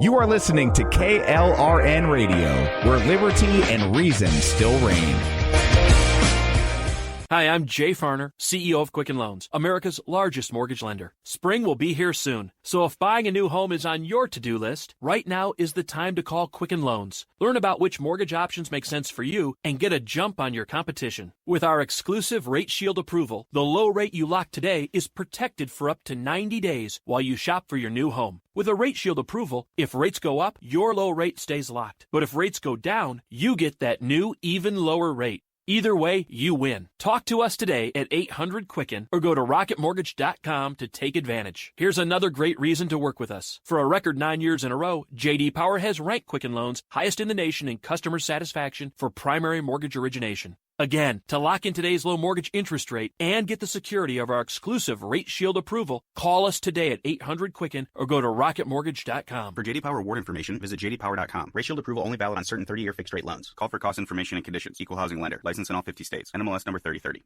You are listening to KLRN Radio, where liberty and reason still reign. Hi, I'm Jay Farner, CEO of Quicken Loans, America's largest mortgage lender. Spring will be here soon, so if buying a new home is on your to-do list, right now is the time to call Quicken Loans. Learn about which mortgage options make sense for you and get a jump on your competition. With our exclusive Rate Shield approval, the low rate you lock today is protected for up to 90 days while you shop for your new home. With a Rate Shield approval, if rates go up, your low rate stays locked. But if rates go down, you get that new, even lower rate. Either way, you win. Talk to us today at 800-QUICKEN or go to rocketmortgage.com to take advantage. Here's another great reason to work with us. For a record 9 years in a row, J.D. Power has ranked Quicken Loans highest in the nation in customer satisfaction for primary mortgage origination. Again, to lock in today's low mortgage interest rate and get the security of our exclusive Rate Shield approval, call us today at 800-QUICKEN or go to rocketmortgage.com. For J.D. Power award information, visit jdpower.com. Rate Shield approval only valid on certain 30-year fixed-rate loans. Call for cost information and conditions. Equal housing lender. Licensed in all 50 states. NMLS number 3030.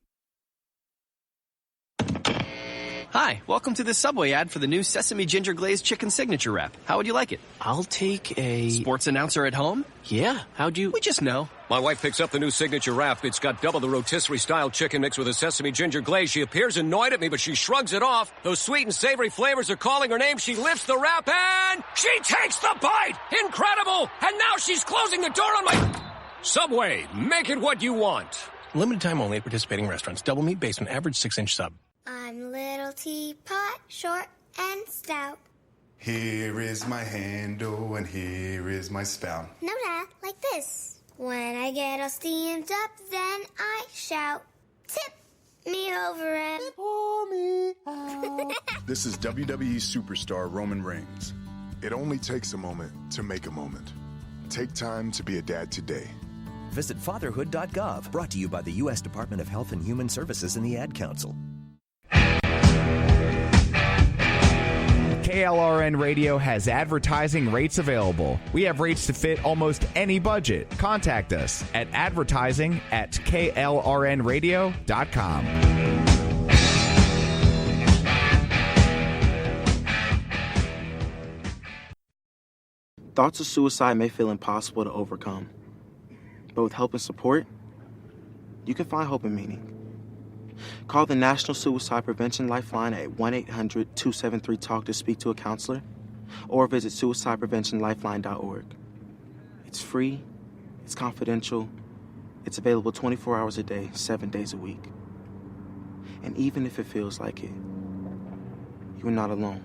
Hi, welcome to the Subway ad for the new Sesame Ginger Glazed Chicken Signature Wrap. How would you like it? I'll take a... Sports announcer at home? Yeah, how'd you... We just know. My wife picks up the new Signature Wrap. It's got double the rotisserie-style chicken mixed with a sesame ginger glaze. She appears annoyed at me, but she shrugs it off. Those sweet and savory flavors are calling her name. She lifts the wrap and she takes the bite! Incredible! And now she's closing the door on my... Subway, make it what you want. Limited time only at participating restaurants. Double meat basement, average 6-inch sub. I'm little teapot, short and stout. Here is my handle and here is my spout. No, Dad, like this. When I get all steamed up, then I shout, tip me over and pour me out. This is WWE superstar Roman Reigns. It only takes a moment to make a moment. Take time to be a dad today. Visit fatherhood.gov, brought to you by the U.S. Department of Health and Human Services and the Ad Council. KLRN Radio has advertising rates available. We have rates to fit almost any budget. Contact us at advertising@klrnradio.com. Thoughts of suicide may feel impossible to overcome, but with help and support, you can find hope and meaning. Call the National Suicide Prevention Lifeline at 1-800-273-TALK to speak to a counselor, or visit suicidepreventionlifeline.org. It's free, it's confidential, it's available 24 hours a day, 7 days a week. And even if it feels like it, you're not alone.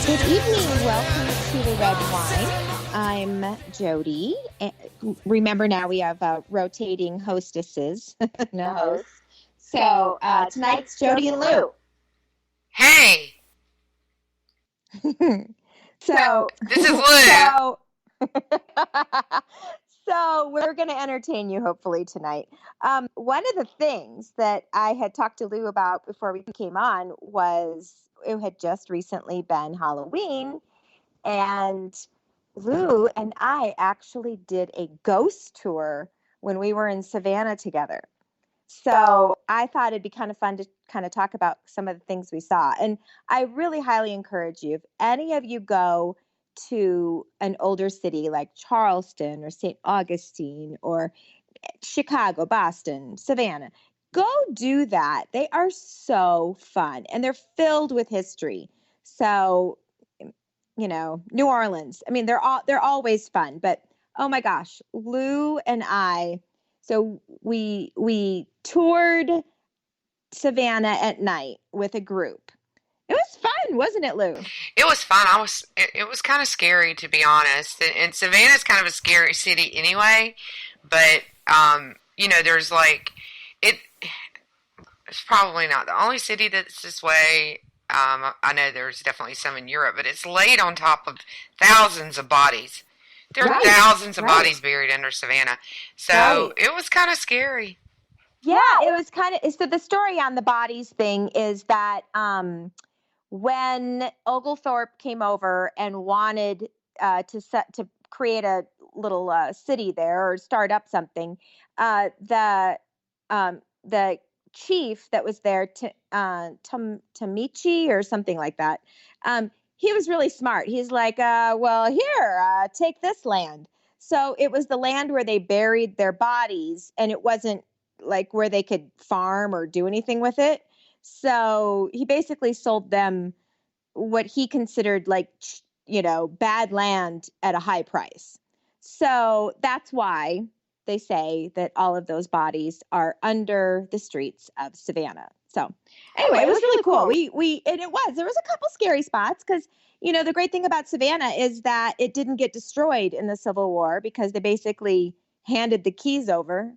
Good evening. Welcome to the Red Wine. I'm Jody. Remember now we have rotating hostesses. No host. So tonight's Jody and Lou. Hey. So this is Lou. So we're going to entertain you hopefully tonight. One of the things that I had talked to Lou about before we came on was it had just recently been Halloween, and Lou and I actually did a ghost tour when we were in Savannah together. So I thought it'd be kind of fun to kind of talk about some of the things we saw. And I really highly encourage you, if any of you go to an older city like Charleston or St. Augustine or Chicago, Boston, Savannah, go do that. They are so fun and they're filled with history. So, you know, New Orleans, I mean, they're always fun, but oh my gosh, Lou and I, so we toured Savannah at night with a group. It was fun, fun, wasn't it, Lou? It was fun. It was kind of scary, to be honest. And Savannah's kind of a scary city anyway. But there's it's probably not the only city that's this way. I know there's definitely some in Europe, but it's laid on top of thousands of bodies. There are thousands of bodies buried under Savannah. So it was kind of scary. Yeah, it was kind of. So the story on the bodies thing is that when Oglethorpe came over and wanted to create a little city there or start up something, the chief that was there, Tamichi or something like that, he was really smart. He's like, well, here, take this land. So it was the land where they buried their bodies, and it wasn't like where they could farm or do anything with it. So he basically sold them what he considered bad land at a high price. So that's why they say that all of those bodies are under the streets of Savannah. So anyway, it was really cool. There was a couple scary spots because, the great thing about Savannah is that it didn't get destroyed in the Civil War because they basically handed the keys over.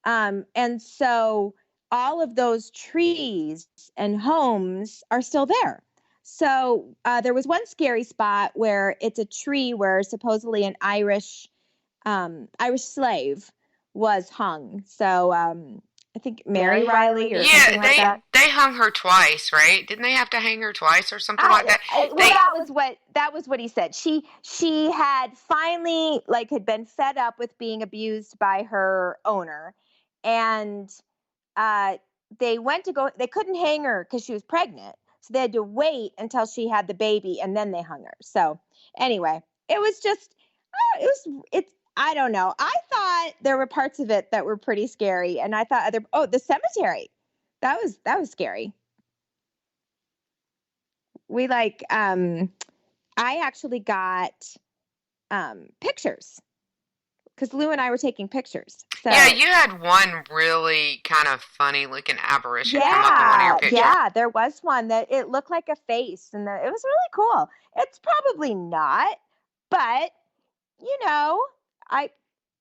And so all of those trees and homes are still there. So there was one scary spot where it's a tree where supposedly an Irish slave was hung. So I think Mary Riley or something like that. They hung her twice, right? Didn't they have to hang her twice or something like that? That was what he said. She had finally had been fed up with being abused by her owner, and they couldn't hang her because she was pregnant. So they had to wait until she had the baby and then they hung her. So anyway, it was just, I don't know. I thought there were parts of it that were pretty scary. And I thought the cemetery, that was scary. I actually got pictures because Lou and I were taking pictures. So, yeah, you had one really kind of funny looking apparition come up in one of your pictures. Yeah, there was one that it looked like a face, and it was really cool. It's probably not, but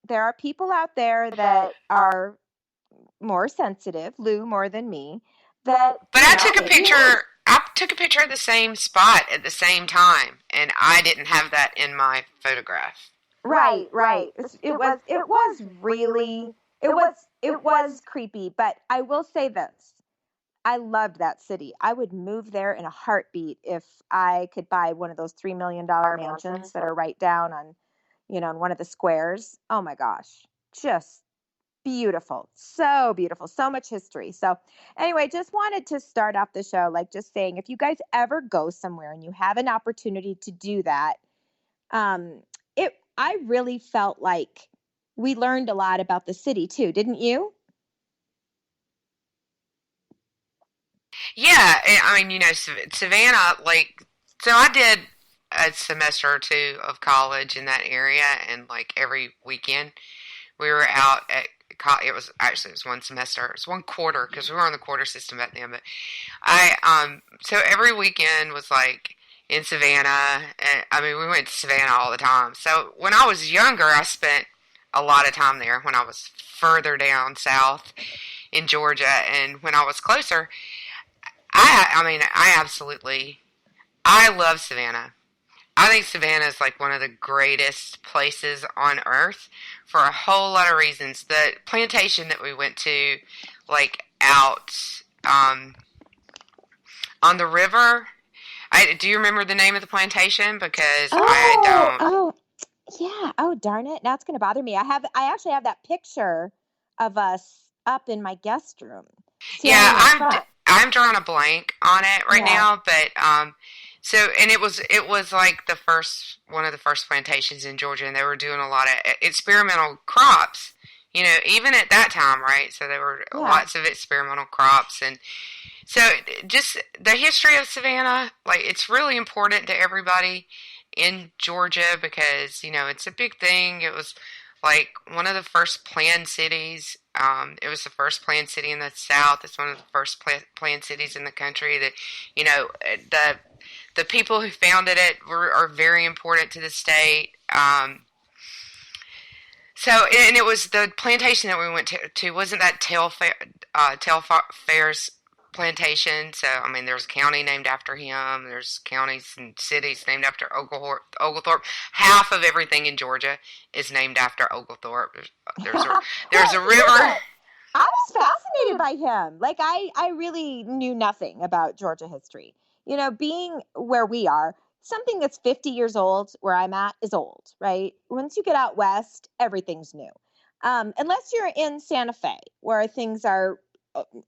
there are people out there that are more sensitive, Lou more than me. But I took a picture. I took a picture of the same spot at the same time, and I didn't have that in my photograph. Right. It was creepy, but I will say this. I loved that city. I would move there in a heartbeat if I could buy one of those $3 million mansions that are right down on, on one of the squares. Oh my gosh. Just beautiful. So beautiful. So much history. So anyway, just wanted to start off the show, just saying, if you guys ever go somewhere and you have an opportunity to do that, I really felt like we learned a lot about the city too, didn't you? Yeah, I mean, Savannah, so I did a semester or two of college in that area, and every weekend we were out at, it was one semester, it was one quarter, because we were on the quarter system back then, but so every weekend was in Savannah, and we went to Savannah all the time. So when I was younger, I spent a lot of time there when I was further down south in Georgia, and when I was closer, I love Savannah. I think Savannah is one of the greatest places on earth for a whole lot of reasons. The plantation that we went to, out on the river. Do you remember the name of the plantation? Because I don't. Oh, yeah. Oh, darn it. Now it's going to bother me. I actually have that picture of us up in my guest room. I'm drawing a blank on it right now, but and it was one of the first plantations in Georgia, and they were doing a lot of experimental crops, even at that time, right? So there were lots of experimental crops, and so just the history of Savannah, it's really important to everybody in Georgia because, it's a big thing. It was one of the first planned cities. It was the first planned city in the South. It's one of the first planned cities in the country. That The people who founded it are very important to the state. So, and it was the plantation that we went to wasn't that Telfair's plantation? So, I mean, there's a county named after him. There's counties and cities named after Oglethorpe. Half of everything in Georgia is named after Oglethorpe. There's a river. I was fascinated by him. Like, I really knew nothing about Georgia history. You know, being where we are, something that's 50 years old where I'm at is old, right? Once you get out west, everything's new. Unless you're in Santa Fe, where things are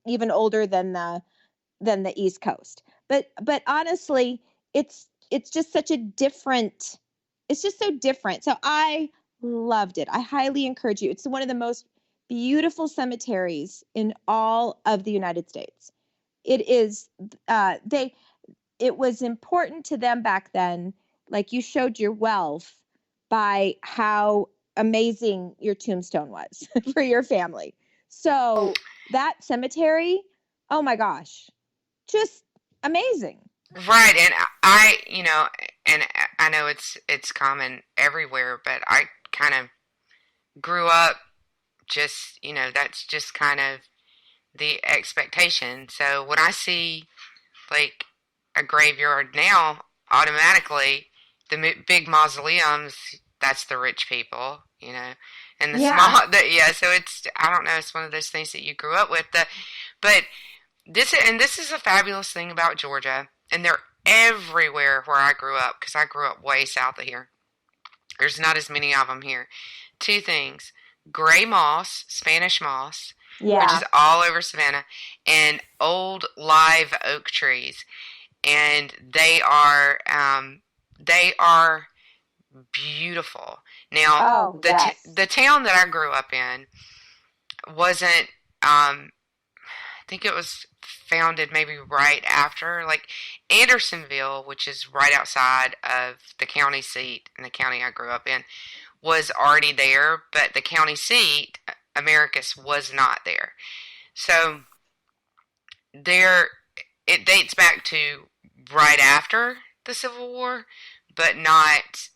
even older than the East Coast. But honestly, it's just such a different. It's just so different. So I loved it. I highly encourage you. It's one of the most beautiful cemeteries in all of the United States. It is. It was important to them back then. Like, you showed your wealth by how amazing your tombstone was for your family. So that cemetery, oh my gosh, just amazing. Right. And and I know it's common everywhere, but I kind of grew up just, that's just kind of the expectation. So when I see like a graveyard now, automatically the big mausoleums, that's the rich people, and the small, so it's, I don't know, it's one of those things that you grew up with. But this is a fabulous thing about Georgia, and they're everywhere where I grew up, because I grew up way south of here. There's not as many of them here. Two things: gray moss, Spanish moss, which is all over Savannah, and old live oak trees. And they are beautiful. Now, the town that I grew up in wasn't, I think it was founded maybe right after, like Andersonville, which is right outside of the county seat in the county I grew up in, was already there, but the county seat, Americus, was not there. So it dates back to right after the Civil War, but not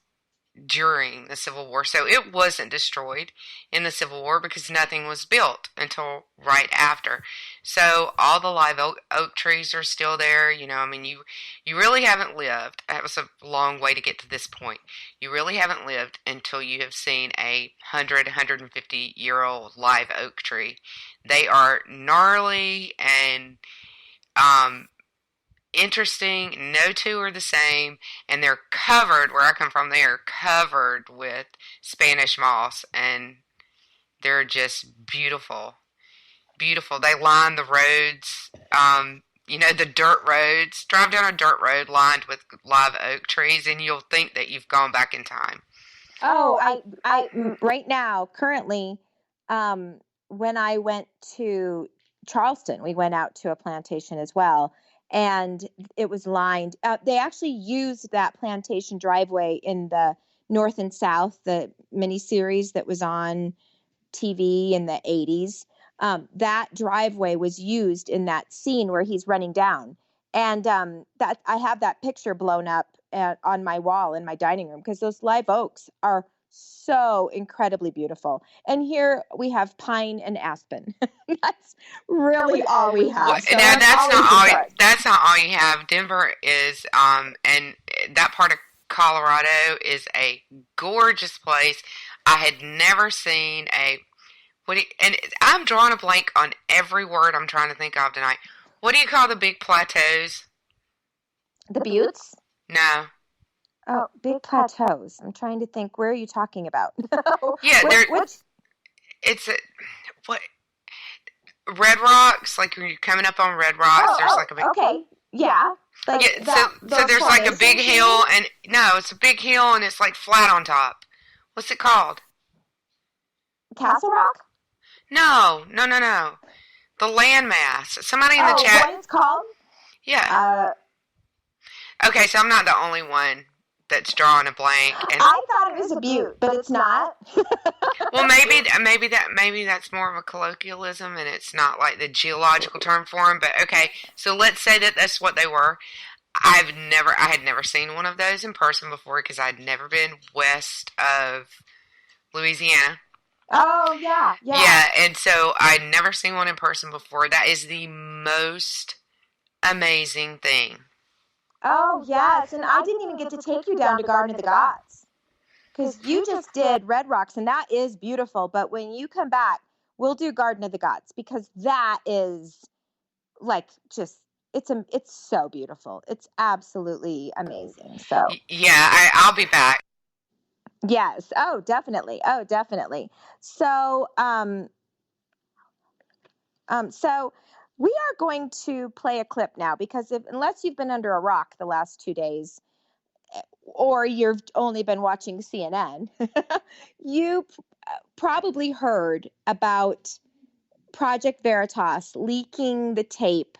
during the Civil War. So it wasn't destroyed in the Civil War because nothing was built until right after. So all the live oak trees are still there. You really haven't lived. That was a long way to get to this point. You really haven't lived until you have seen a 150-year-old live oak tree. They are gnarly and interesting. No two are the same, and they're covered, where I come from, they are covered with Spanish moss, and they're just beautiful. Beautiful. They line the roads, the dirt roads. Drive down a dirt road lined with live oak trees, and you'll think that you've gone back in time. Oh, I right now, currently, when I went to Charleston, we went out to a plantation as well. And it was lined. They actually used that plantation driveway in the North and South, the miniseries that was on TV in the 80s. That driveway was used in that scene where he's running down. And that I have that picture blown up on my wall in my dining room, because those live oaks are so incredibly beautiful. And here we have pine and aspen. That's really all we have. So that's not all you have. Denver is, and that part of Colorado is a gorgeous place. I had never seen and I'm drawing a blank on every word I'm trying to think of tonight. What do you call the big plateaus? The buttes? No. Oh, big plateaus. I'm trying to think. Where are you talking about? Yeah, Red Rocks, like when you're coming up on Red Rocks, there's like a big... Okay, yeah. So there's like a big hill, and it's a big hill, and it's like flat on top. What's it called? Castle Rock? No. The landmass. Somebody in the chat... what it's called? Yeah. Okay, so I'm not the only one that's drawing a blank. And I thought it was a butte, but it's not. Well, maybe that's more of a colloquialism, and it's not like the geological term for them. But okay, so let's say that that's what they were. I had never seen one of those in person before because I'd never been west of Louisiana. Oh, yeah. Yeah, and so I'd never seen one in person before. That is the most amazing thing. Oh, yes. And I didn't even get to take you down to Garden of the Gods because you just did Red Rocks, and that is beautiful. But when you come back, we'll do Garden of the Gods because that is like just it's so beautiful. It's absolutely amazing. So yeah, I'll be back. Yes. Oh, definitely. Oh, definitely. So, so we are going to play a clip now because unless you've been under a rock the last 2 days, or you've only been watching CNN, you probably heard about Project Veritas leaking the tape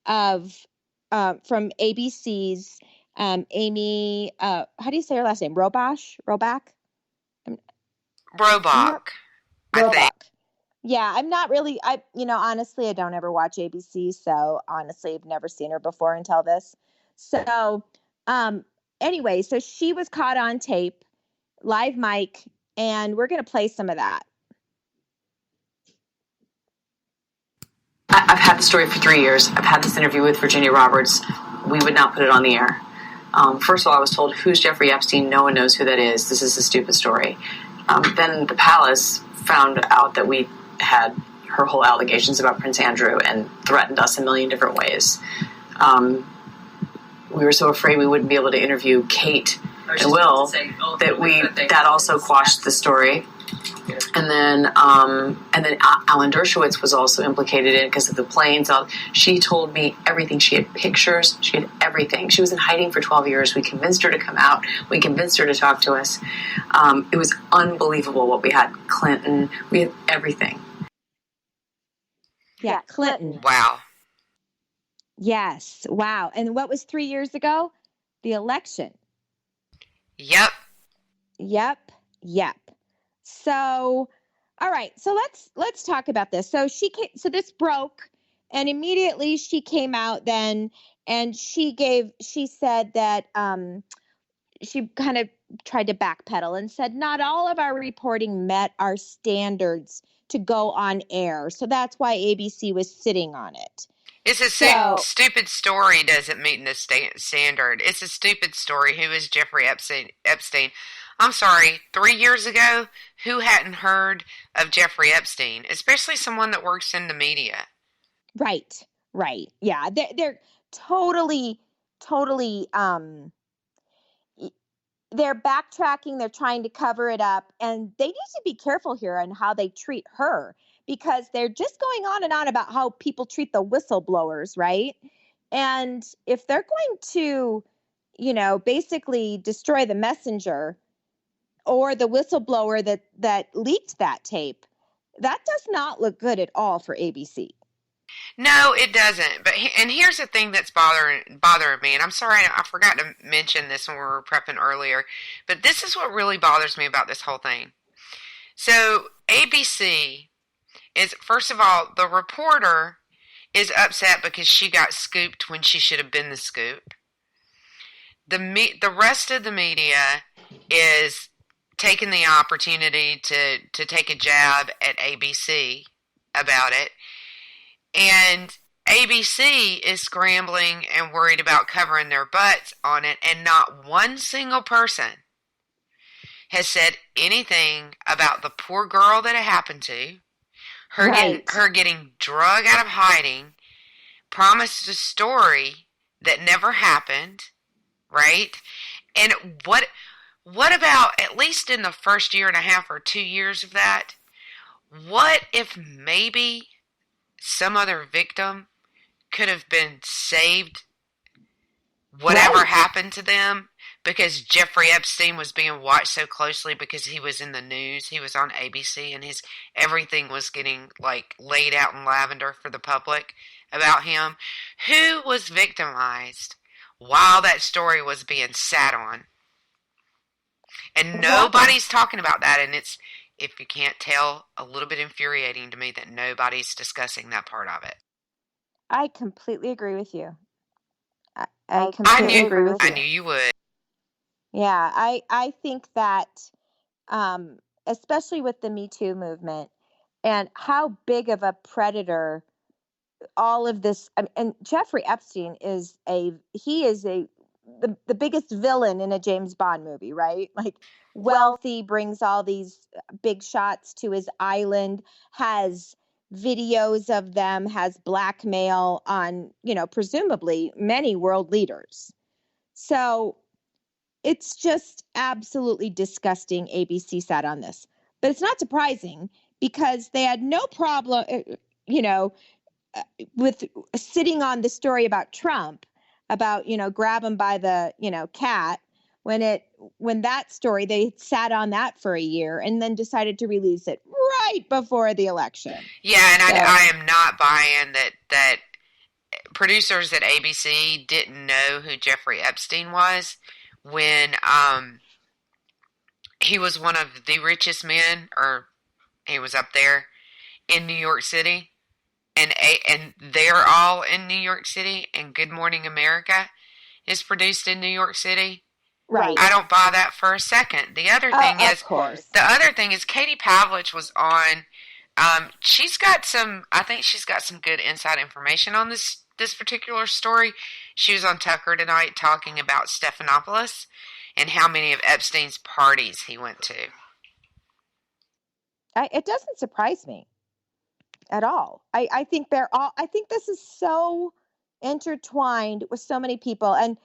of from ABC's Amy. How do you say her last name? Robach. Robach. I think. Yeah, I'm not really. Honestly, I don't ever watch ABC, so honestly, I've never seen her before until this. So, anyway, so she was caught on tape, live mic, and we're gonna play some of that. I've had the story for 3 years. I've had this interview with Virginia Roberts. We would not put it on the air. First of all, I was told, who's Jeffrey Epstein? No one knows who that is. This is a stupid story. Then the palace found out that we had her whole allegations about Prince Andrew and threatened us a million different ways. We were so afraid we wouldn't be able to interview Kate and Will that also quashed the story. And then Alan Dershowitz was also implicated in it because of the planes. She told me everything. She had pictures. She had everything. She was in hiding for 12 years. We convinced her to come out. We convinced her to talk to us. It was unbelievable what we had. Clinton. We had everything. Yeah, Clinton. Wow. Yes. Wow. And what was 3 years ago? The election. Yep. So, all right. So let's talk about this. So so this broke, and immediately she came out then, and she said that she kind of tried to backpedal and said not all of our reporting met our standards to go on air. So that's why ABC was sitting on it. It's a stupid story. Doesn't meet the standard. It's a stupid story. Who is Jeffrey Epstein? I'm sorry. 3 years ago, who hadn't heard of Jeffrey Epstein, especially someone that works in the media? Right. Yeah, they're totally. They're backtracking. They're trying to cover it up, and they need to be careful here on how they treat her, because they're just going on and on about how people treat the whistleblowers, right? And if they're going to, basically destroy the messenger or the whistleblower that leaked that tape, that does not look good at all for ABC. No, it doesn't. And here's the thing that's bothering me, and I'm sorry I forgot to mention this when we were prepping earlier, but this is what really bothers me about this whole thing. So ABC is, first of all, the reporter is upset because she got scooped when she should have been the scoop. The rest of the media is taking the opportunity to take a jab at ABC about it. And ABC is scrambling and worried about covering their butts on it, and not one single person has said anything about the poor girl that it happened to, her getting drug out of hiding, promised a story that never happened, right? And what about, at least in the first year and a half or 2 years of that, what if maybe some other victim could have been saved, whatever happened to them, because Jeffrey Epstein was being watched so closely because he was in the news, he was on ABC, and everything was getting laid out in lavender for the public about him. Who was victimized while that story was being sat on? And nobody's talking about that, and it's, if you can't tell, a little bit infuriating to me that nobody's discussing that part of it. I completely agree with you. I completely agree with you. I knew you would. Yeah, I think that, especially with the Me Too movement and how big of a predator all of this, and Jeffrey Epstein is the biggest villain in a James Bond movie, right? Like wealthy, brings all these big shots to his island, has videos of them, has blackmail on, presumably many world leaders. So it's just absolutely disgusting ABC sat on this. But it's not surprising because they had no problem, with sitting on the story about Trump, about, grab him by the, cat, when that story, they sat on that for a year and then decided to release it right before the election. Yeah, and I am not buying that producers at ABC didn't know who Jeffrey Epstein was when he was one of the richest men, or he was up there in New York City. And they're all in New York City, and Good Morning America is produced in New York City. Right. I don't buy that for a second. The other thing is Katie Pavlich was on. She's got some. I think she's got some good inside information on this particular story. She was on Tucker tonight talking about Stephanopoulos and how many of Epstein's parties he went to. It doesn't surprise me at all. I think I think this is so intertwined with so many people. And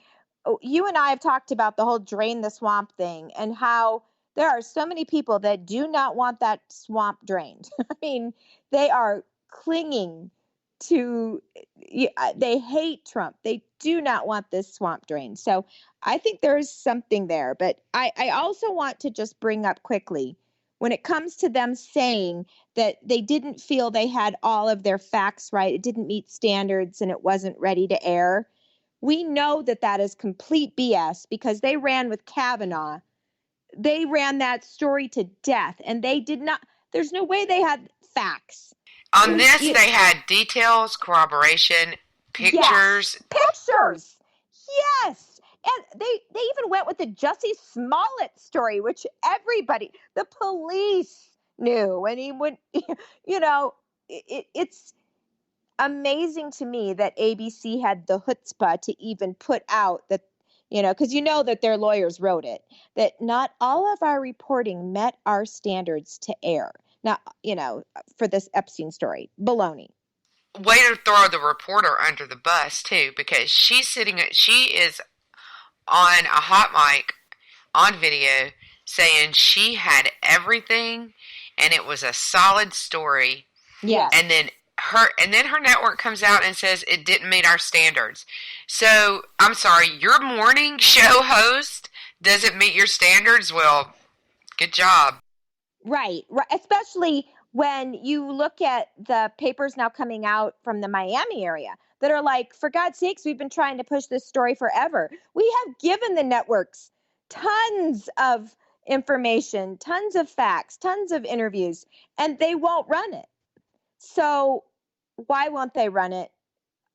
you and I have talked about the whole drain the swamp thing and how there are so many people that do not want that swamp drained. I mean, they are clinging to, they hate Trump. They do not want this swamp drained. So I think there's something there. But I also want to just bring up quickly, when it comes to them saying that they didn't feel they had all of their facts right, it didn't meet standards and it wasn't ready to air, we know that that is complete BS because they ran with Kavanaugh. They ran that story to death, and they did not, there's no way they had facts. On this, they had details, corroboration, pictures. Yes, pictures. Yes. And they even went with the Jussie Smollett story, which everybody, the police knew. And he would, it's amazing to me that ABC had the chutzpah to even put out that, because that their lawyers wrote it, that not all of our reporting met our standards to air. Now, for this Epstein story, baloney. Way to throw the reporter under the bus, too, because she is on a hot mic on video saying she had everything and it was a solid story. Yes. And then her network comes out and says it didn't meet our standards. So, I'm sorry, your morning show host doesn't meet your standards? Well, good job. Right. Especially when you look at the papers now coming out from the Miami area that are like, for God's sakes, we've been trying to push this story forever. We have given the networks tons of information, tons of facts, tons of interviews, and they won't run it. So why won't they run it?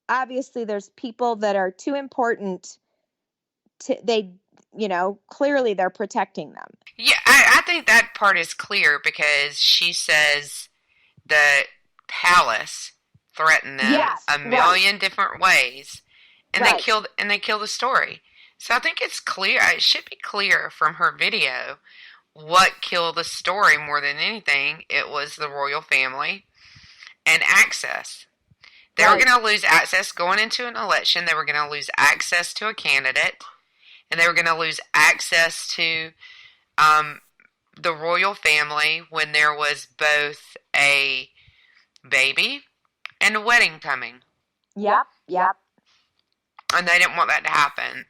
Obviously, there's people that are too important clearly they're protecting them. Yeah, I think that part is clear because she says the palace threatened them a million different ways, and they killed the story. So I think it's clear. It should be clear from her video what killed the story more than anything. It was the royal family and access. They were going to lose access going into an election. They were going to lose access to a candidate, and they were going to lose access to the royal family when there was both a baby and a wedding coming. Yep. And they didn't want that to happen.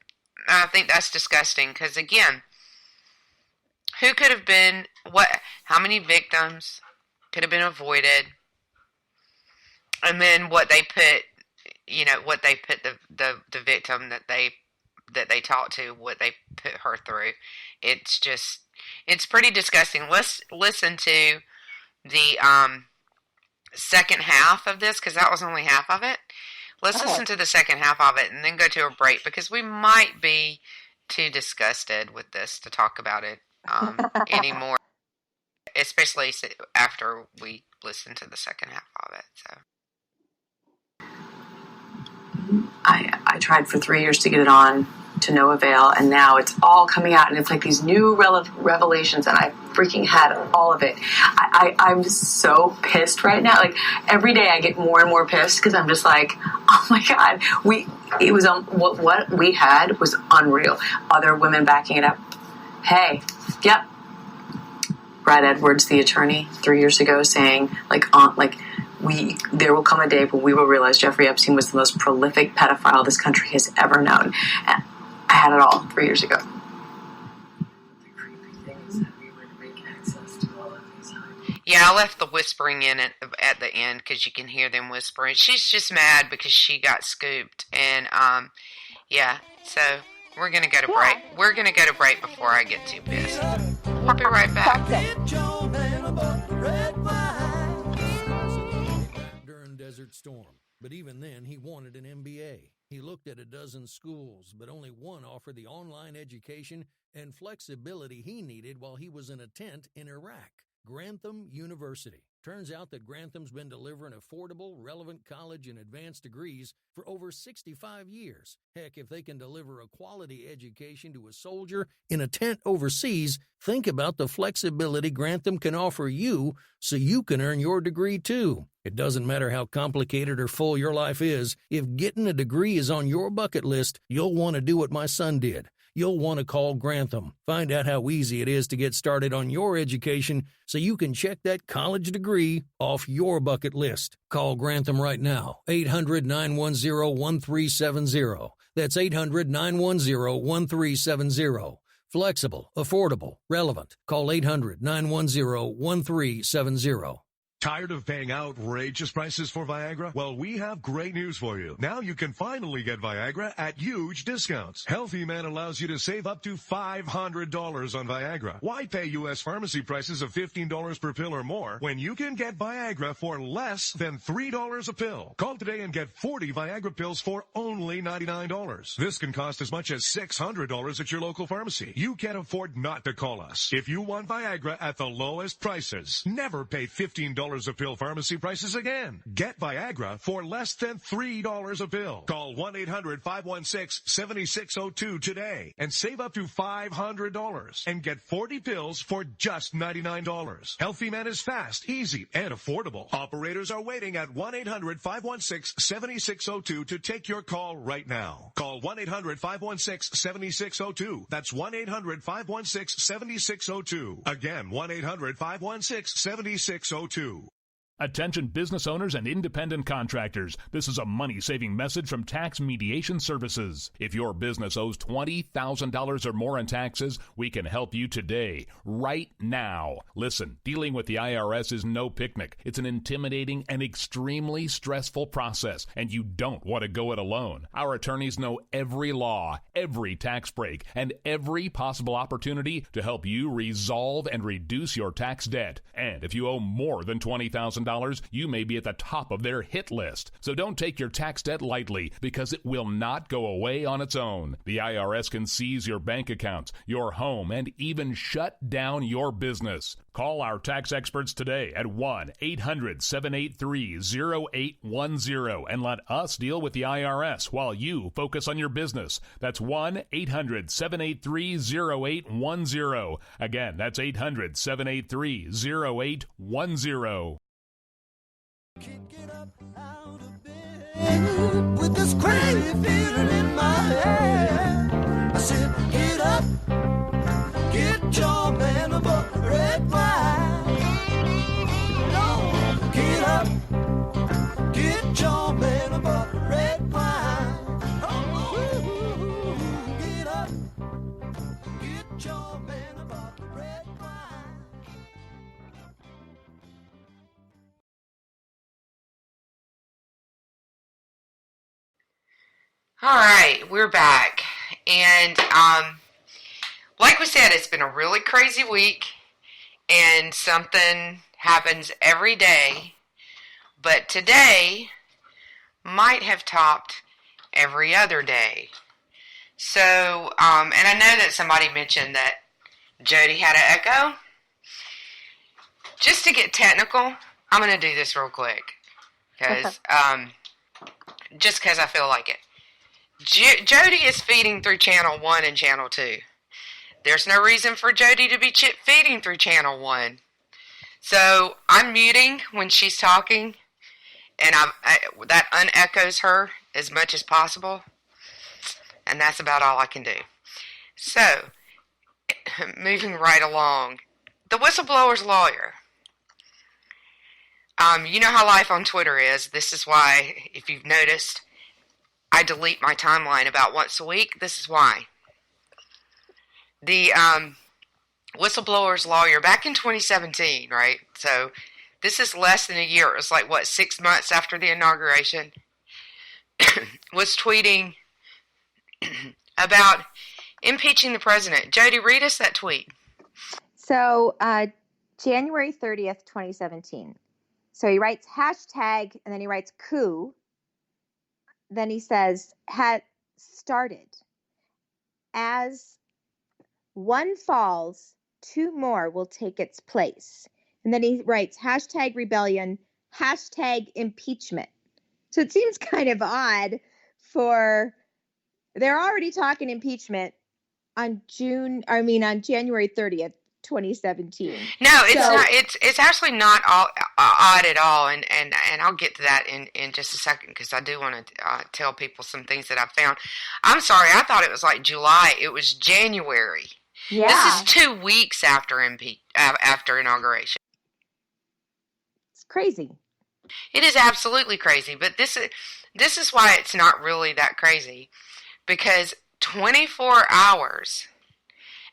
And I think that's disgusting because, again, who could have been, how many victims could have been avoided? And then what they put the victim that they talked to, what they put her through. It's pretty disgusting. Let's listen to the second half of this, because that was only half of it. Let's listen to the second half of it and then go to a break because we might be too disgusted with this to talk about it anymore, especially after we listen to the second half of it. So I tried for 3 years to get it on, to no avail, and now it's all coming out, and it's like these new revelations, and I freaking had all of it. I'm so pissed right now. Like, every day I get more and more pissed because I'm just like, oh my God, it was what we had was unreal. Other women backing it up. Hey, yep. Brad Edwards, the attorney, 3 years ago, saying there will come a day when we will realize Jeffrey Epstein was the most prolific pedophile this country has ever known. And I had it all 3 years ago. yeah, I left the whispering in at the end because you can hear them whispering. She's just mad because she got scooped, and yeah. So we're gonna go to break. We're gonna go to break before I get too pissed. We'll be right back. During Desert Storm, but even then he wanted an MBA. He looked at a dozen schools, but only one offered the online education and flexibility he needed while he was in a tent in Iraq. Grantham University. Turns out that Grantham's been delivering affordable, relevant college and advanced degrees for over 65 years. Heck, if they can deliver a quality education to a soldier in a tent overseas, think about the flexibility Grantham can offer you so you can earn your degree too. It doesn't matter how complicated or full your life is, if getting a degree is on your bucket list, you'll want to do what my son did. You'll want to call Grantham. Find out how easy it is to get started on your education so you can check that college degree off your bucket list. Call Grantham right now, 800-910-1370. That's 800-910-1370. Flexible, affordable, relevant. Call 800-910-1370. Tired of paying outrageous prices for Viagra? Well, we have great news for you. Now you can finally get Viagra at huge discounts. Healthy Man allows you to save up to $500 on Viagra. Why pay U.S. pharmacy prices of $15 per pill or more when you can get Viagra for less than $3 a pill? Call today and get 40 Viagra pills for only $99. This can cost as much as $600 at your local pharmacy. You can't afford not to call us. If you want Viagra at the lowest prices, never pay $15 a pill pharmacy prices again. Get Viagra for less than $3 a pill. Call 1-800-516-7602 today and save up to $500 and get 40 pills for just $99. Healthy Man is fast, easy, and affordable. Operators are waiting at 1-800-516-7602 to take your call right now. Call 1-800-516-7602. That's 1-800-516-7602. Again, 1-800-516-7602. Attention business owners and independent contractors. This is a money-saving message from Tax Mediation Services. If your business owes $20,000 or more in taxes, we can help you today, right now. Listen, dealing with the IRS is no picnic. It's an intimidating and extremely stressful process, and you don't want to go it alone. Our attorneys know every law, every tax break, and every possible opportunity to help you resolve and reduce your tax debt. And if you owe more than $20,000, you may be at the top of their hit list. So don't take your tax debt lightly because it will not go away on its own. The IRS can seize your bank accounts, your home, and even shut down your business. Call our tax experts today at 1-800-783-0810 and let us deal with the IRS while you focus on your business. That's 1-800-783-0810. Again, that's 800-783-0810. Can't get up out of bed with this crazy feeling in my head. I said, get up, get your man a red wine. No, get up, get your man a red wine. Oh, get up, get your man a red wine. All right, we're back. And like we said, it's been a really crazy week, and something happens every day. But today, might have topped every other day. So, and I know that somebody mentioned that Jody had an echo. Just to get technical, I'm going to do this real quick. Just because I feel like it. Jody is feeding through Channel 1 and Channel 2. There's no reason for Jody to be feeding through Channel 1. So I'm muting when she's talking, and that unechoes her as much as possible. And that's about all I can do. So, moving right along. The whistleblower's lawyer. You know how life on Twitter is. This is why, if you've noticed, I delete my timeline about once a week. This is why. The whistleblower's lawyer, back in 2017, right? So, this is less than a year. It was like, 6 months after the inauguration, was tweeting about impeaching the president. Jody, read us that tweet. So, January 30th, 2017. So he writes hashtag, and then he writes coup. Then he says, had started. As one falls, two more will take its place. And then he writes hashtag rebellion, hashtag impeachment. So it seems kind of odd they're already talking impeachment on January 30th, 2017. No, it's not. It's actually not odd at all, and I'll get to that in just a second, because I do want to tell people some things that I found. I'm sorry, I thought it was like July. It was January. Yeah. This is 2 weeks after inauguration. It's crazy. It is absolutely crazy, but this is why it's not really that crazy, because 24 hours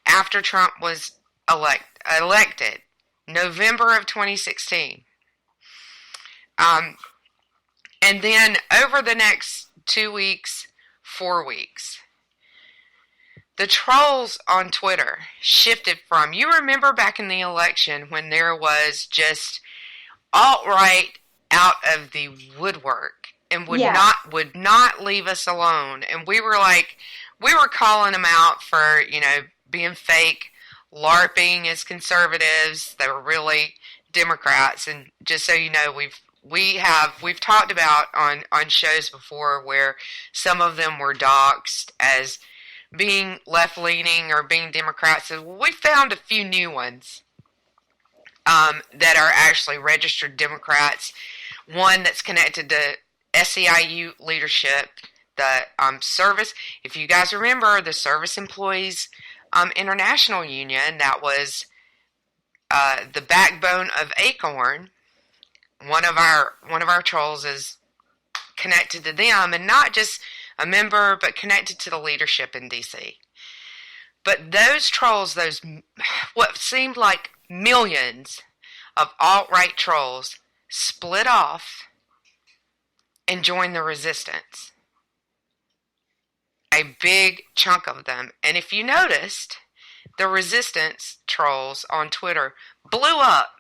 after Trump was elected, November of 2016, and then over the next 2 weeks, 4 weeks, the trolls on Twitter shifted from, you remember back in the election when there was just alt-right out of the woodwork and would not leave us alone, and we were calling them out for, being fake, LARPing as conservatives. They were really Democrats. And just so you know, we've talked about on shows before where some of them were doxxed as being left-leaning or being Democrats. So we found a few new ones that are actually registered Democrats. One that's connected to SEIU leadership, the service. If you guys remember, the Service Employees International Union, that was the backbone of Acorn. One of our trolls is connected to them, and not just a member, but connected to the leadership in DC. But those trolls, what seemed like millions of alt-right trolls, split off and joined the resistance. A big chunk of them. And if you noticed, the resistance trolls on Twitter blew up.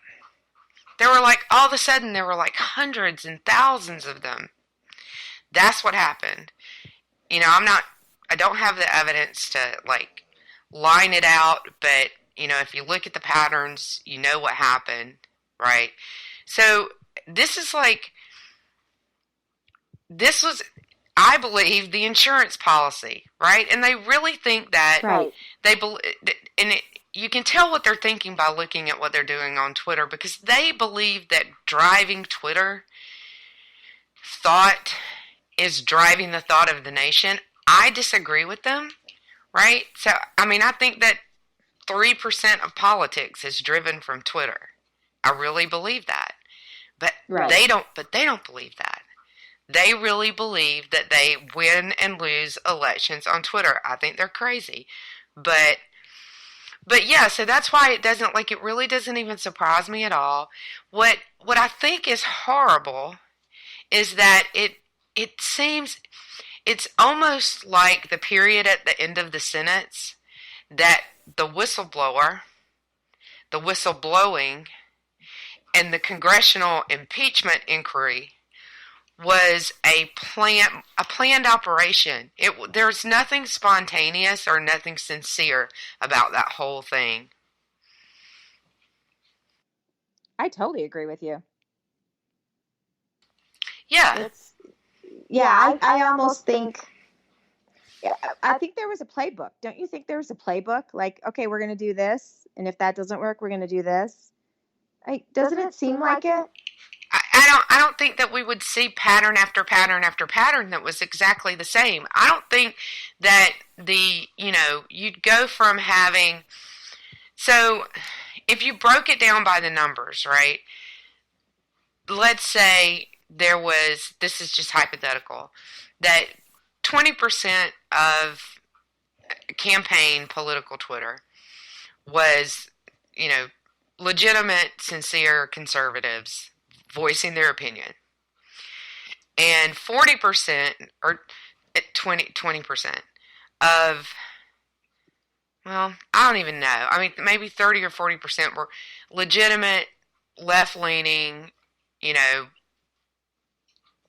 All of a sudden, there were hundreds and thousands of them. That's what happened. I don't have the evidence to line it out, but if you look at the patterns, you know what happened, right? So this was, I believe, the insurance policy, right? And they really think that you can tell what they're thinking by looking at what they're doing on Twitter, because they believe that driving Twitter thought is driving the thought of the nation. I disagree with them, right? So, I think that 3% of politics is driven from Twitter. I really believe that. But they don't believe that. They really believe that they win and lose elections on Twitter. I think they're crazy. But yeah, so that's why it really doesn't even surprise me at all. What I think is horrible is that it seems, it's almost like the period at the end of the sentence that the whistleblower, the whistleblowing, and the congressional impeachment inquiry was a planned operation. There's nothing spontaneous or nothing sincere about that whole thing. I totally agree with you. Yeah. I almost think, I think there was a playbook. Don't you think there was a playbook? Like, okay, we're going to do this, and if that doesn't work, we're going to do this. Doesn't it seem like it? I don't think that we would see pattern after pattern after pattern that was exactly the same. I don't think that you'd go from having, so if you broke it down by the numbers, right? Let's say there was, this is just hypothetical, that 20% of campaign political Twitter was, legitimate, sincere conservatives voicing their opinion. And 40% or 20% of, well, I don't even know. I mean, maybe 30 or 40% were legitimate, left-leaning,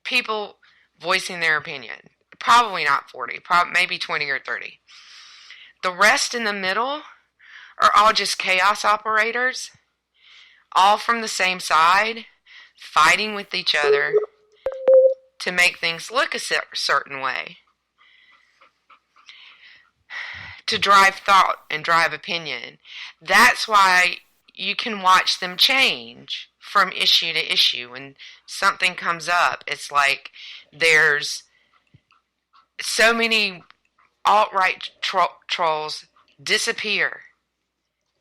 people voicing their opinion. Probably not 40, maybe 20 or 30. The rest in the middle are all just chaos operators, all from the same side, fighting with each other to make things look a certain way, to drive thought and drive opinion. That's why you can watch them change from issue to issue. When something comes up, it's like there's so many alt-right trolls disappear.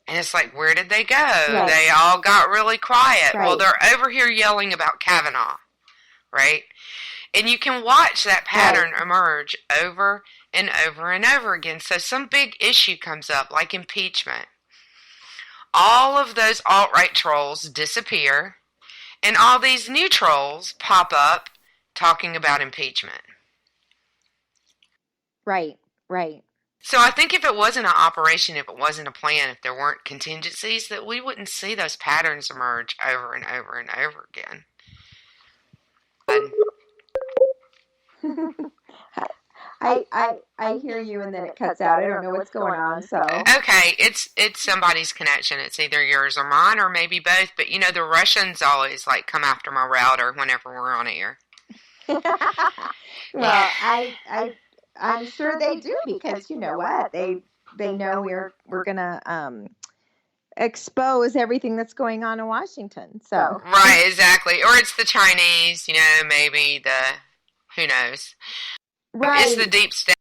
And it's like, where did they go? Right. They all got really quiet. Right. Well, they're over here yelling about Kavanaugh, right? And you can watch that pattern emerge over and over and over again. So some big issue comes up, like impeachment. All of those alt-right trolls disappear, and all these new trolls pop up talking about impeachment. Right. So I think if it wasn't an operation, if it wasn't a plan, if there weren't contingencies, that we wouldn't see those patterns emerge over and over and over again. I hear you, and then it cuts out. I don't know what's going on. So okay, it's somebody's connection. It's either yours or mine, or maybe both. But the Russians always come after my router whenever we're on air. Well, I'm sure they do, because you know what, they know we're gonna expose everything that's going on in Washington. So right, exactly. Or it's the Chinese, maybe who knows. Right. It's the deep state.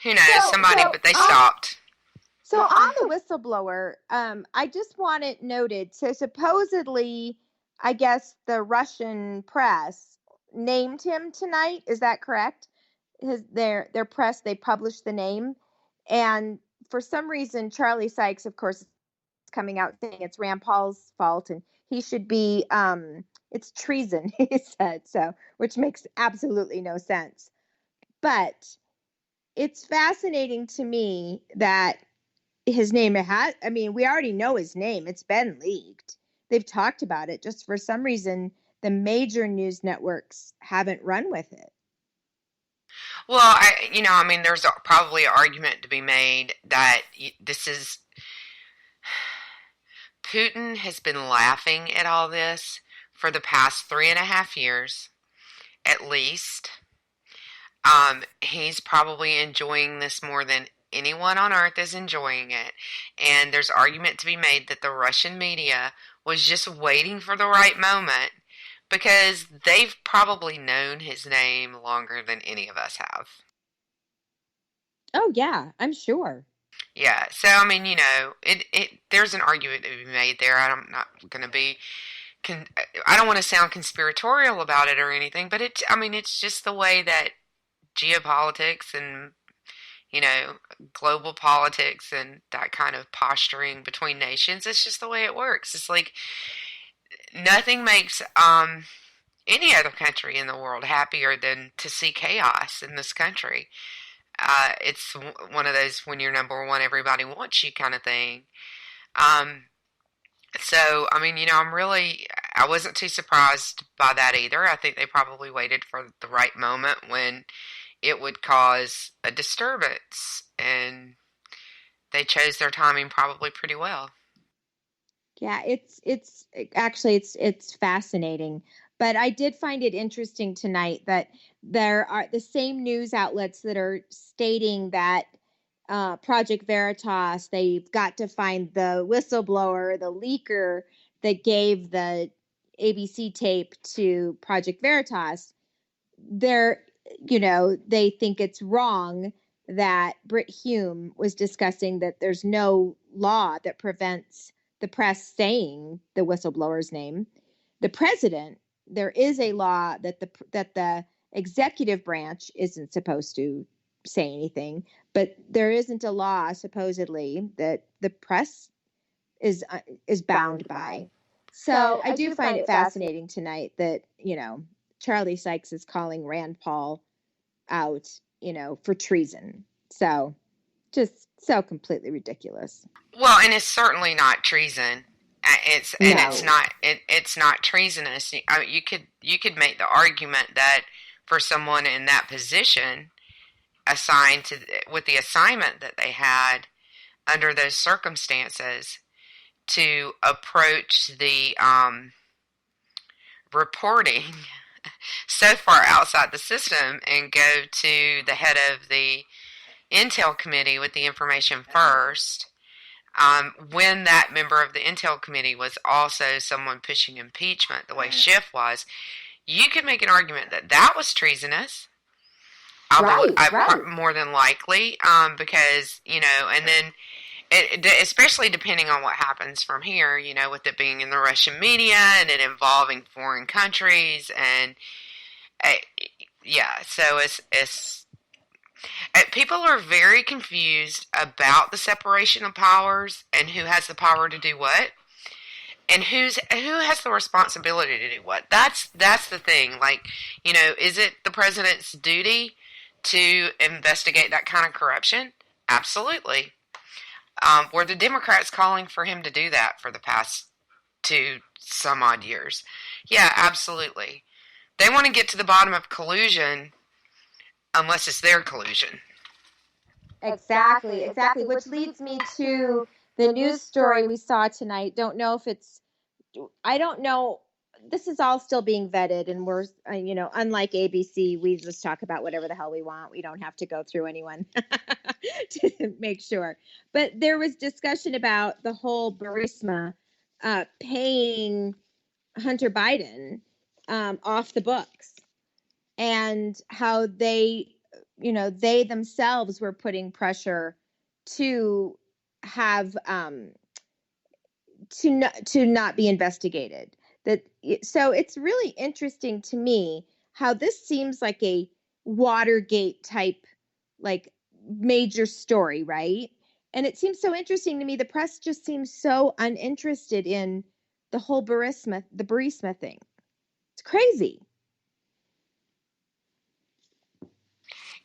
Who knows, but they stopped. So on the whistleblower, I just want it noted. So supposedly, I guess the Russian press named him tonight. Is that correct? Their press, they published the name. And for some reason, Charlie Sykes, of course, is coming out saying it's Rand Paul's fault and he should be, it's treason, he said, which makes absolutely no sense. But it's fascinating to me that his name we already know his name. It's been leaked. They've talked about it. Just for some reason, the major news networks haven't run with it. Well, there's probably an argument to be made that this is, Putin has been laughing at all this for the past 3.5 years, at least. He's probably enjoying this more than anyone on earth is enjoying it. And there's argument to be made that the Russian media was just waiting for the right moment, because they've probably known his name longer than any of us have. Oh, yeah, I'm sure. Yeah, so, there's an argument to be made there. I'm not going to be, I don't want to sound conspiratorial about it or anything, but it's just the way that geopolitics and, global politics and that kind of posturing between nations, it's just the way it works. It's like, nothing makes any other country in the world happier than to see chaos in this country. It's one of those, when you're number one, everybody wants you kind of thing. So, I'm I wasn't too surprised by that either. I think they probably waited for the right moment when it would cause a disturbance, and they chose their timing probably pretty well. Yeah, it's actually it's fascinating. But I did find it interesting tonight that there are the same news outlets that are stating that Project Veritas, they've got to find the whistleblower, the leaker that gave the ABC tape to Project Veritas. They think it's wrong that Britt Hume was discussing that there's no law that prevents the press saying the whistleblower's name. The president, there is a law that the executive branch isn't supposed to say anything, but there isn't a law supposedly that the press is bound by. So I do find it fascinating tonight that, Charlie Sykes is calling Rand Paul out, for treason. So just so completely ridiculous. Well, and it's certainly not treason. It's not treasonous. You could make the argument that for someone in that position, assigned with the assignment that they had under those circumstances, to approach the reporting so far outside the system and go to the head of the Intel committee with the information first, when that member of the Intel committee was also someone pushing impeachment the way Schiff was, you could make an argument that that was treasonous. Right. More than likely, because, and then especially depending on what happens from here, with it being in the Russian media and it involving foreign countries, and so it's people are very confused about the separation of powers and who has the power to do what, and who has the responsibility to do what. That's the thing. Like, is it the president's duty to investigate that kind of corruption? Absolutely. Were the Democrats calling for him to do that for the past 2 some odd years? Yeah, absolutely. They want to get to the bottom of collusion unless it's their collusion. Exactly. Which leads me to the news story we saw tonight. I don't know. This is all still being vetted, and we're, unlike ABC, we just talk about whatever the hell we want. We don't have to go through anyone to make sure. But there was discussion about the whole Burisma paying Hunter Biden off the books, and how they themselves were putting pressure to have to not be investigated. So it's really interesting to me how this seems like a Watergate type, like, major story, right? And it seems so interesting to me. The press just seems so uninterested in the whole Burisma thing. It's crazy.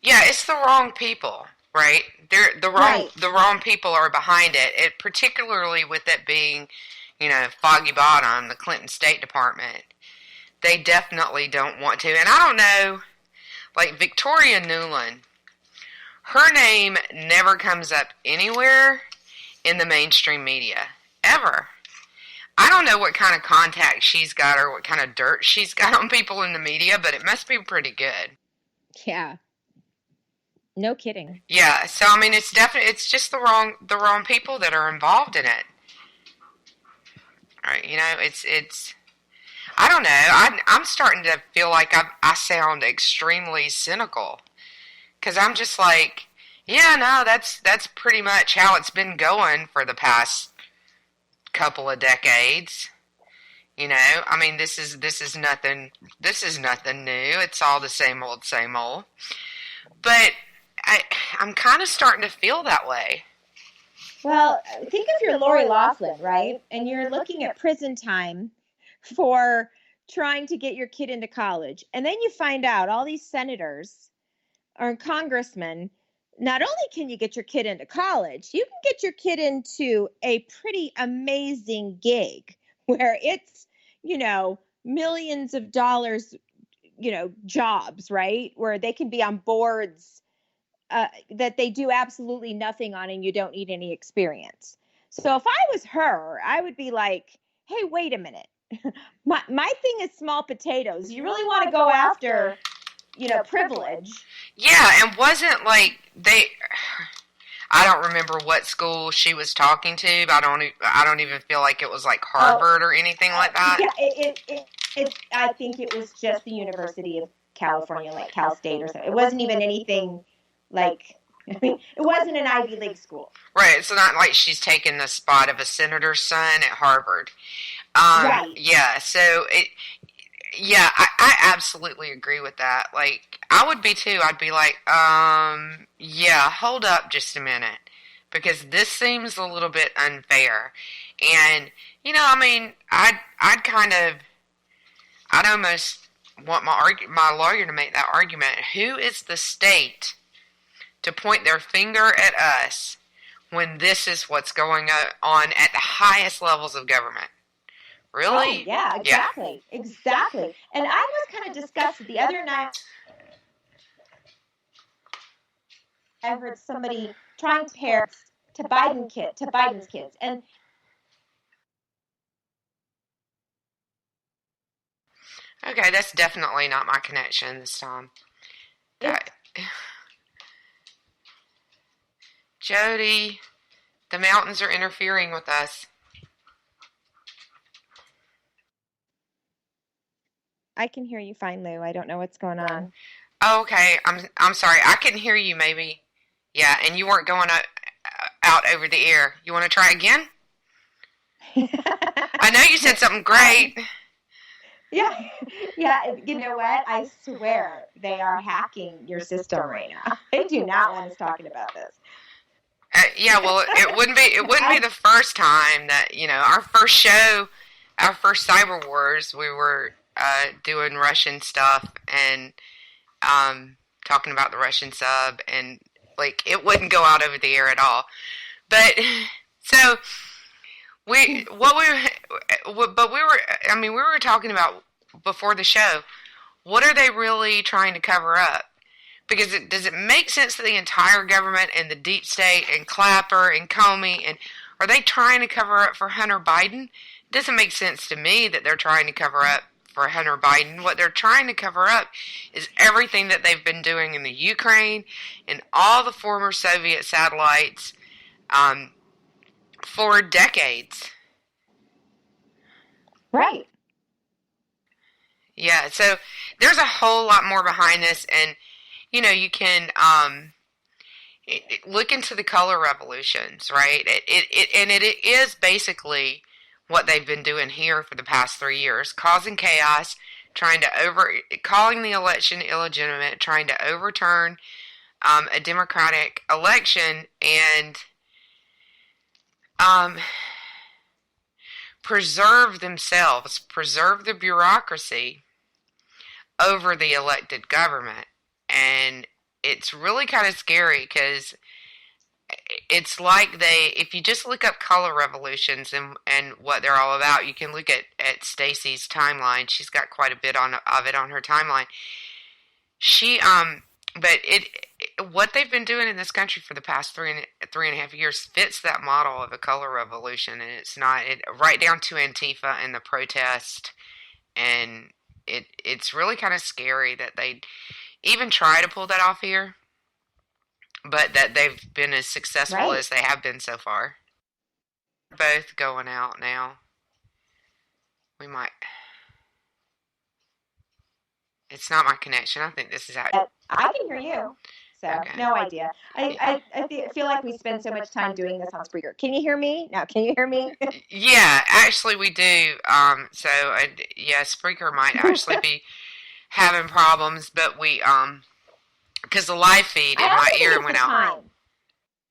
Yeah, it's the wrong people, right? The wrong people are behind it. Particularly with it being, Foggy Bottom, the Clinton State Department. They definitely don't want to. And I don't know, like Victoria Nuland, her name never comes up anywhere in the mainstream media, ever. I don't know what kind of contact she's got or what kind of dirt she's got on people in the media, but it must be pretty good. Yeah. No kidding. Yeah, so I mean, it's just the wrong people that are involved in it. All right, it's I don't know. I'm starting to feel like I sound extremely cynical, because I'm just like, yeah, no, that's pretty much how it's been going for the past couple of decades. I mean, this is nothing new. It's all the same old. But I'm kind of starting to feel that way. Well, think of your Lori Loughlin, right? And you're looking at prison time for trying to get your kid into college. And then you find out all these senators or congressmen, not only can you get your kid into college, you can get your kid into a pretty amazing gig where it's, millions of dollars, jobs, right? Where they can be on boards that they do absolutely nothing on and you don't need any experience. So if I was her, I would be like, hey, wait a minute. my thing is small potatoes. You really want to go after, privilege. Yeah, and wasn't like I don't remember what school she was talking to, but I don't even feel like it was like Harvard or anything like that. Yeah, I think it was just the University of California, like Cal State or something. It wasn't even anything like, it wasn't an Ivy League school. Right, it's not like she's taking the spot of a senator's son at Harvard. Right. Yeah, so I absolutely agree with that. Like, I would be too. I'd be like, yeah, hold up just a minute, because this seems a little bit unfair. And, I'd almost want my lawyer to make that argument. Who is the state to point their finger at us when this is what's going on at the highest levels of government? Really? Oh, yeah, exactly. Yeah. Exactly. And I was kind of disgusted the other night. I heard somebody trying to compare to Biden's kids. And okay, that's definitely not my connection this time. Jody, the mountains are interfering with us. I can hear you fine, Lou. I don't know what's going on. Oh, okay. I'm sorry. I couldn't hear you, maybe. Yeah, and you weren't going out over the air. You want to try again? I know you said something great. Yeah. You know what? I swear they are hacking your system right now. They do not want us talking about this. Yeah, well, it wouldn't be the first time that, our first show, our first Cyber Wars, we were doing Russian stuff and talking about the Russian sub, and like it wouldn't go out over the air at all. But so we were talking about before the show. What are they really trying to cover up? Because does it make sense that the entire government and the deep state and Clapper and Comey are they trying to cover up for Hunter Biden? It doesn't make sense to me that they're trying to cover up for Hunter Biden. What they're trying to cover up is everything that they've been doing in the Ukraine and all the former Soviet satellites for decades. Right. Yeah, so there's a whole lot more behind this, and you can look into the color revolutions, right? It is basically what they've been doing here for the past 3 years, causing chaos, calling the election illegitimate, trying to overturn a democratic election, and preserve themselves, preserve the bureaucracy over the elected government. And it's really kind of scary because it's like if you just look up color revolutions and what they're all about, you can look at Stacy's timeline. She's got quite a bit of it on her timeline. What they've been doing in this country for the past three and a half years fits that model of a color revolution, and it's not right down to Antifa and the protest, and it's really kind of scary that they even try to pull that off here, but that they've been as successful as they have been so far. Both going out now. We might. It's not my connection. I think this is how. I can hear you. So, okay. No idea. I feel like we spend so much time doing this on Spreaker. Can you hear me? Now, can you hear me? Yeah, actually we do. Spreaker might actually be having problems, but because the live feed in my ear went out.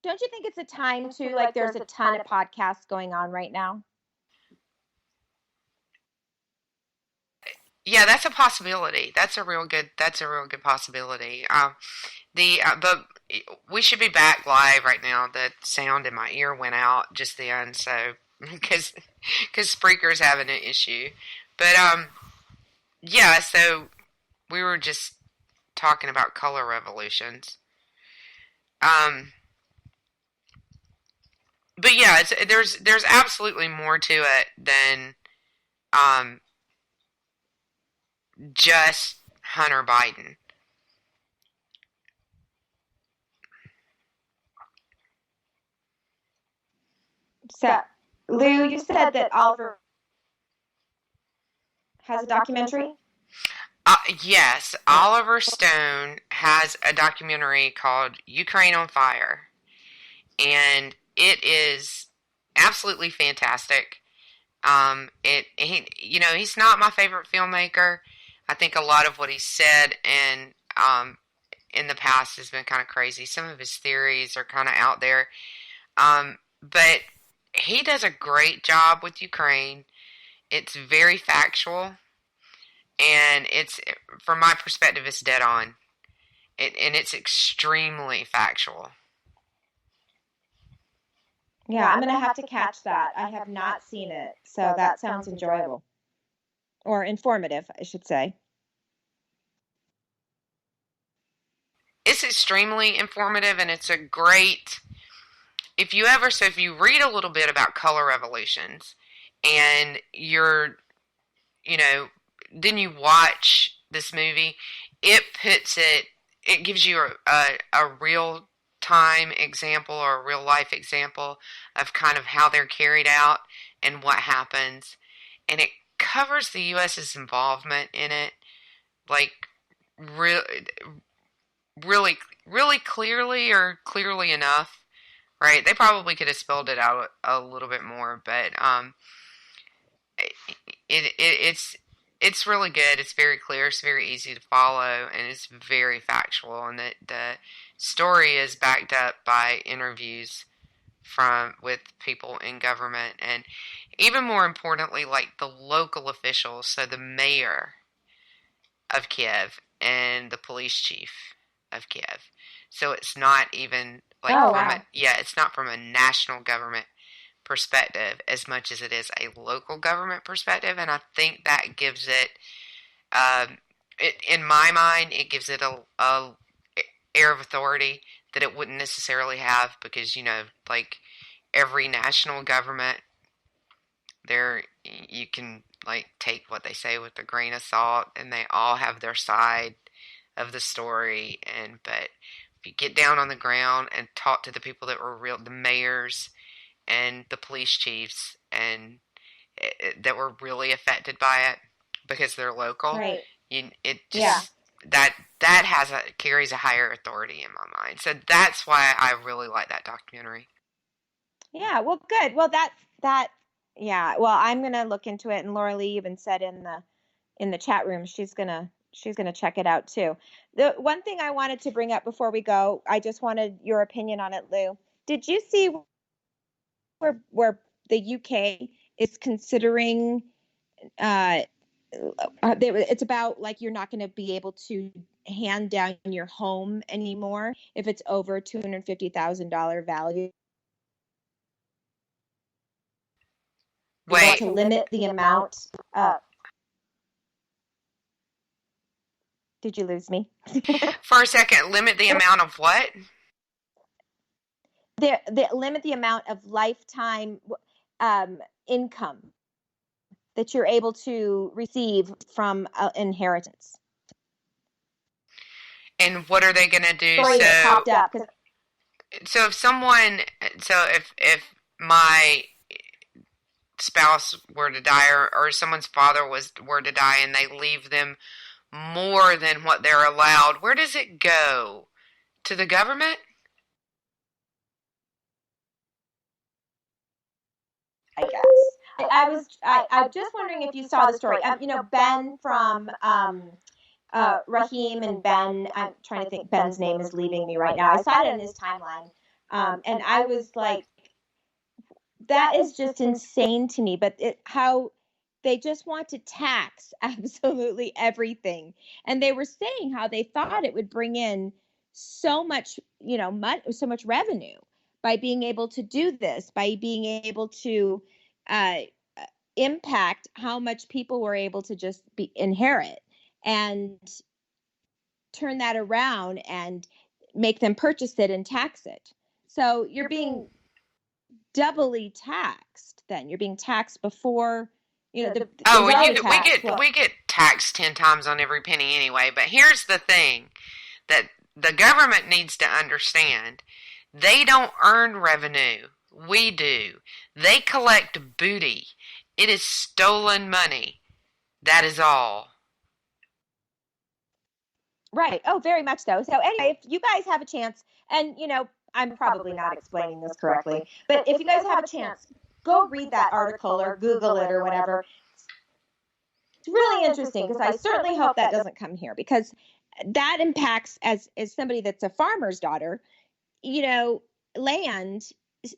Don't you think it's a time to, like, there's a ton of podcasts going on right now? Yeah, that's a possibility. That's a real good possibility. But we should be back live right now. The sound in my ear went out just then, so because Spreaker's having an issue. But yeah. So we were just talking about color revolutions. But yeah, there's absolutely more to it than just Hunter Biden. So, Lou, you said that Oliver has a documentary? Yes, Oliver Stone has a documentary called Ukraine on Fire. And it is absolutely fantastic. He's not my favorite filmmaker. I think a lot of what he said and in the past has been kind of crazy. Some of his theories are kind of out there. But he does a great job with Ukraine. It's very factual. And from my perspective, it's dead on. And it's extremely factual. Yeah, I'm going to have to catch that. I have not seen it, so that sounds enjoyable. Or informative, I should say. It's extremely informative, and it's a great... If you read a little bit about color revolutions, and then you watch this movie, it gives you a real time example or a real life example of kind of how they're carried out and what happens, and it covers the U.S.'s involvement in it, like really, really clearly or clearly enough. Right, they probably could have spelled it out a little bit more, but it's really good. It's very clear. It's very easy to follow, and it's very factual. And the story is backed up by interviews with people in government, and even more importantly, like the local officials. So the mayor of Kiev and the police chief of Kiev. So it's not even it's not from a national government perspective as much as it is a local government perspective, and I think that gives it, in my mind, it gives it a air of authority that it wouldn't necessarily have, because like every national government, you can like take what they say with a grain of salt, and they all have their side of the story, but if you get down on the ground and talk to the people that were the mayors and the police chiefs and that were really affected by it because they're local, right? That carries a higher authority in my mind. So that's why I really like that documentary. Yeah, well, good. Well, yeah. Well, I'm gonna look into it, and Laura Lee even said in the chat room she's gonna check it out too. The one thing I wanted to bring up before we go, I just wanted your opinion on it, Lou. Did you see where the UK is considering? It's about like you're not going to be able to hand down your home anymore if it's over $250,000 value. Wait. To limit the amount. Did you lose me? For a second, limit the amount of what? Limit the amount of lifetime income that you're able to receive from inheritance. And what are they going to do? So if my spouse were to die, or someone's father were to die, and they leave them more than what they're allowed, where does it go? To the government? I guess. I'm just wondering if you saw the story. Ben from Raheem and Ben, I'm trying to think, Ben's name is leaving me right now. I saw it in his timeline. And I was like, that is just insane to me. But how they just want to tax absolutely everything. And they were saying how they thought it would bring in so much, so much revenue by being able to do this, by being able to impact how much people were able to just inherit and turn that around and make them purchase it and tax it. So you're being doubly taxed then. You're being taxed before, we get taxed 10 times on every penny anyway. But here's the thing that the government needs to understand. They don't earn revenue. We do. They collect booty. It is stolen money. That is all. Right. Oh, very much so. So anyway, if you guys have a chance, and I'm probably not explaining this correctly, but if you guys have a chance, go read that article or Google it or whatever. It's really interesting because I certainly hope that doesn't come here, because that impacts, as somebody that's a farmer's daughter, land,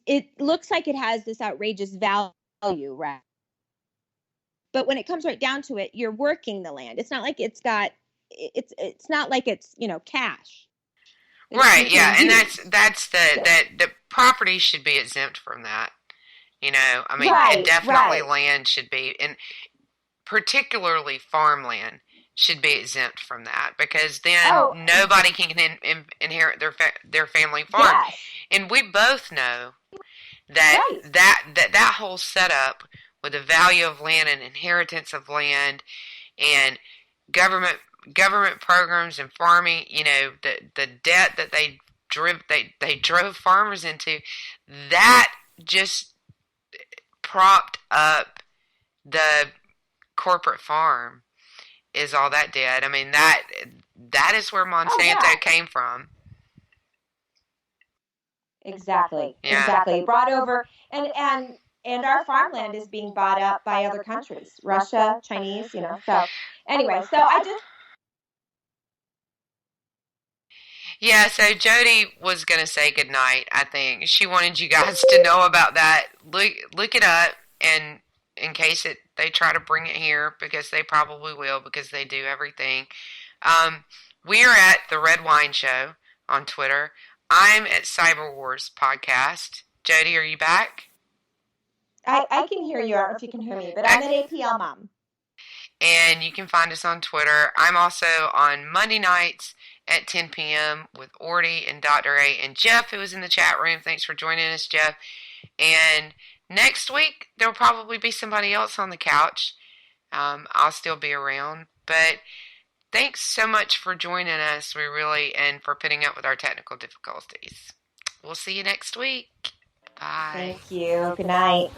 it looks like it has this outrageous value, right? But when it comes right down to it, you're working the land. It's not like it's not like it's, cash. Right, yeah, and that's the property should be exempt from that. And definitely land should be, and particularly farmland should be exempt from that, because then nobody can inherit their family farm. Yes. And we both know that that whole setup with the value of land and inheritance of land and government programs and farming, the debt that they drove farmers into, that just propped up the corporate farm, is all that did. I mean, that is where Monsanto came from. Exactly. Yeah. Exactly. Brought over, and our farmland is being bought up by other countries, Russia, Chinese, So anyway, so I just. Yeah, so Jody was going to say goodnight, I think. She wanted you guys to know about that. Look it up, and in case they try to bring it here, because they probably will, because they do everything. We are at The Red Wine Show on Twitter. I'm at Cyber Wars Podcast. Jody, are you back? I can hear you. I don't know if you can hear me, but I'm at APL Mom. And you can find us on Twitter. I'm also on Monday nights at 10 p.m. with Orty and Dr. A and Jeff, who was in the chat room. Thanks for joining us, Jeff. And next week, there will probably be somebody else on the couch. I'll still be around. But thanks so much for joining us. And for putting up with our technical difficulties. We'll see you next week. Bye. Thank you. Good night.